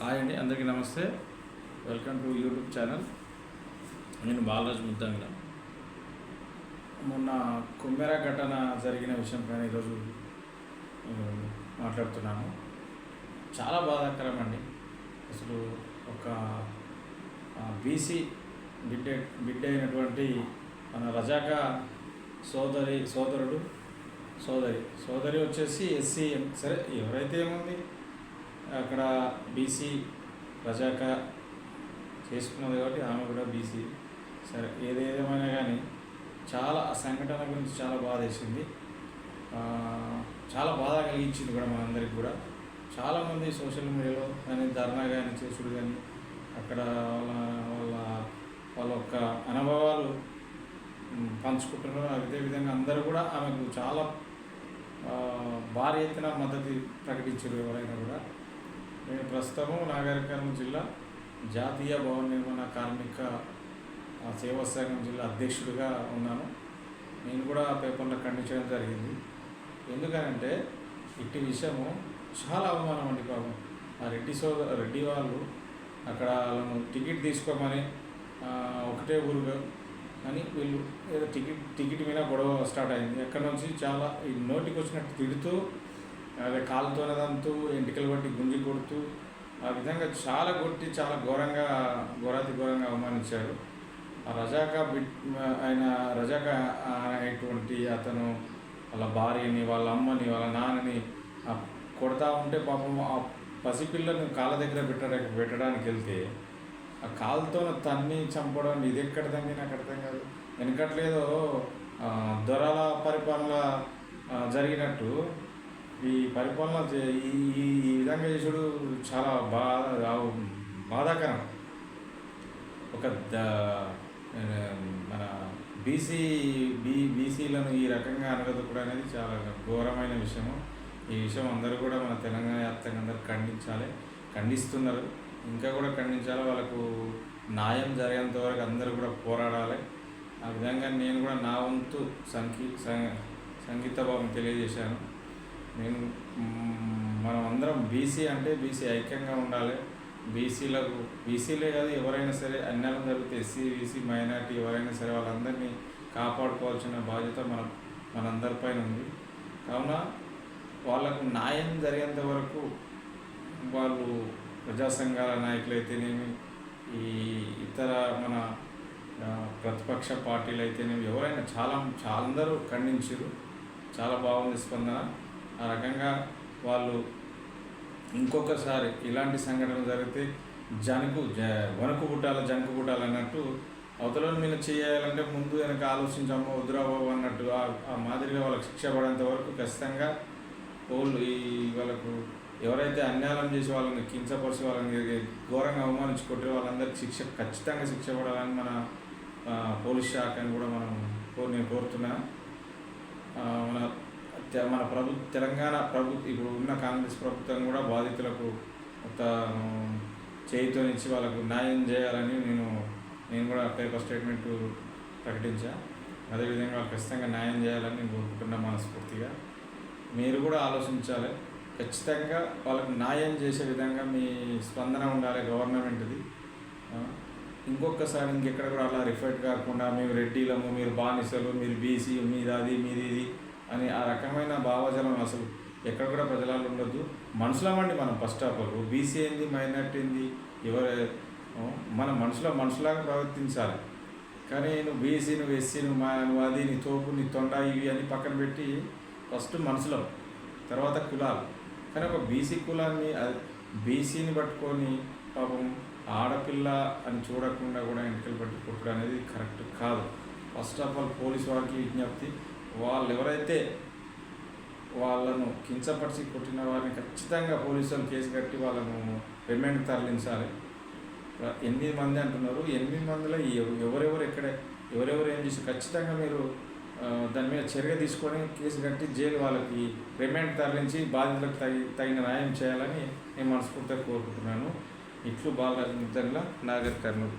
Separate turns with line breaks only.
Hi అండి, అందరికీ నమస్తే. Welcome to YouTube channel. నేను బాలరాజు ముద్దంగల. మొన్న కుమ్మెర ఘటన జరిగిన విషయం పైన ఈరోజు మాట్లాడుతున్నాను. చాలా బాధాకరం అండి. అసలు ఒక బీసీ బిడ్డ అయినటువంటి మన రజాకా సోదరి వచ్చేసి ఎస్సీ. సరే, ఎవరైతే ఏముంది అక్కడ బీసీ రజాకా చేసుకున్నది కాబట్టి ఆమె కూడా బీసీ. సరే, ఏదేమైనా కానీ చాలా ఆ సంఘటన గురించి చాలా బాధ వేసింది, చాలా బాధ కలిగించింది కూడా మనందరికి కూడా. చాలామంది సోషల్ మీడియాలో కానీ ధర్నా కానీ చేసుడు కానీ అక్కడ వాళ్ళ యొక్క అనుభవాలు పంచుకుంటున్నారు. అదేవిధంగా అందరూ కూడా ఆమెకు చాలా భారీ ఎత్తున మద్దతు ప్రకటించారు ఎవరైనా కూడా. నేను ప్రస్తుతము నాగర్ కర్నూలు జిల్లా జాతీయ భవన నిర్మాణ కార్మిక సేవా సంఘం జిల్లా అధ్యక్షుడిగా ఉన్నాను. నేను కూడా ఆ పేపర్లో ఖండించడం జరిగింది. ఎందుకనంటే ఇట్టి విషయము చాలా అవమానం అండి. పాపం ఆ రెడ్డి వాళ్ళు అక్కడ వాళ్ళను టికెట్ తీసుకోమని ఒకటే ఊరుగా అని వీళ్ళు ఏదో టికెట్ మీద గొడవ స్టార్ట్ అయింది. ఎక్కడి నుంచి చాలా ఈ నోటికి వచ్చినట్టు తిడుతూ, అదే కాలుతోనే దంతూ, ఎంటికలు బట్టి గుంజి కొడుతూ, ఆ విధంగా చాలా కొట్టి చాలా ఘోరంగా అవమానించారు. ఆ రజాకా అనేటువంటి అతను వాళ్ళ భార్యని, వాళ్ళ అమ్మని, వాళ్ళ నాన్నని కొడతా ఉంటే పాపం ఆ పసిపిల్లను కాళ్ళ దగ్గర పెట్టడానికి వెళ్తే ఆ కాలుతో తన్ని చంపడం, ఇది ఎక్కడ తగ్గిన నాకు అర్థం కాదు. వెనకట్లేదో దొరల పరిపాలన జరిగినట్టు ఈ పరిపాలన ఈ విధంగా చేసుడు చాలా బాధాకరం. ఒక మన బీసీలను ఈ రకంగా అనగదొక్కడం అనేది చాలా ఘోరమైన విషయము. ఈ విషయం అందరూ కూడా మన తెలంగాణ వ్యాప్తంగా అందరూ ఖండిస్తున్నారు. ఇంకా కూడా ఖండించాలి. వాళ్ళకు న్యాయం జరిగేంత వరకు అందరూ కూడా పోరాడాలి. ఆ విధంగా నేను కూడా నా వంతు సంగీతభావం తెలియజేశాను. మనం అందరం బీసీ అంటే బీసీ ఐక్యంగా ఉండాలి. బీసీలే కాదు, ఎవరైనా సరే అన్యాయం జరిగితే ఎస్సీ, బీసీ, మైనార్టీ ఎవరైనా సరే వాళ్ళందరినీ కాపాడుకోవాల్సిన బాధ్యత మనందరిపైన ఉంది. కావున వాళ్ళకు న్యాయం జరిగేంత వరకు వాళ్ళు ప్రజా సంఘాల నాయకులు అయితేనేమి, ఈ ఇతర మన ప్రతిపక్ష పార్టీలు అయితేనేమి ఎవరైనా అందరూ ఖండించారు. చాలా బాగుంది స్పందన. ఆ రకంగా వాళ్ళు ఇంకొకసారి ఇలాంటి సంఘటన జరిగితే వణుకు పుట్టాలి అన్నట్టు అవతల మీద చేయాలంటే ముందు వెనక ఆలోచించాము, వద్దురాబాబు అన్నట్టు ఆ మాదిరిగా వాళ్ళకి శిక్ష పడేంత వరకు ఖచ్చితంగా వాళ్ళకు ఎవరైతే అన్యాయం చేసి వాళ్ళని కించపరిచి వాళ్ళని ఘోరంగా అవమానించి కొట్టే వాళ్ళందరికీ ఖచ్చితంగా శిక్ష పడాలని మన పోలీస్ శాఖని కూడా నేను కోరుతున్నా. మన తెలంగాణ ఇప్పుడు ఉన్న కాంగ్రెస్ ప్రభుత్వం కూడా బాధితులకు చేయితోనిచ్చి వాళ్ళకు న్యాయం చేయాలని నేను కూడా పేపర్ స్టేట్మెంట్ ప్రకటించా. అదేవిధంగా వాళ్ళు ఖచ్చితంగా న్యాయం చేయాలని నేను కోరుకుంటున్నా మనస్ఫూర్తిగా. మీరు కూడా ఆలోచించాలి. ఖచ్చితంగా వాళ్ళకు న్యాయం చేసే విధంగా మీ స్పందన ఉండాలి గవర్నమెంట్ది. ఇంకొకసారి ఇంకెక్కడ కూడా అలా రిఫైట్ కాకుండా మేము రెడ్డిలము, మీరు బానిసలు, మీరు బీసీ, మీది ఇది అని ఆ రకమైన భావజాలం అసలు ఎక్కడ కూడా ప్రజలలో ఉండొద్దు. మనుషులమండి మనం. ఫస్ట్ ఆఫ్ ఆల్ బీసీ ఏంది, మైనార్టీ ఏంది, మన మనుషులాగా ప్రవర్తించాలి. కానీ నువ్వు బీసీ, నువ్వు ఎస్సీ, నువ్వు అది, నీ తోపు, నీ తొండ, ఇవి అని పక్కన పెట్టి ఫస్ట్ మనుషులం, తర్వాత కులాలు. కానీ ఒక బీసీని పట్టుకొని పాపం ఆడపిల్ల అని చూడకుండా కూడా ఎంటికలు పట్టి కొట్టడం అనేది కరెక్ట్ కాదు. ఫస్ట్ ఆఫ్ ఆల్ పోలీసు వారికి విజ్ఞప్తి, వాళ్ళు ఎవరైతే వాళ్ళను కించపరిచి కొట్టిన వారిని ఖచ్చితంగా పోలీసులు కేసు కట్టి వాళ్ళను రిమాండ్కి తరలించాలి. 8 మంది అంటున్నారు. 8 మందిలో ఎవరెవరు ఏం చేసి ఖచ్చితంగా మీరు దాని మీద చర్య తీసుకొని కేసు కట్టి జైలు వాళ్ళకి రిమాండ్ తరలించి బాధితులకు తగిన న్యాయం చేయాలని నేను మనస్ఫూర్తిగా కోరుకుంటున్నాను. ఇట్లు బాలరాజు ముద్దంగల, నాగర్ కర్నూలు.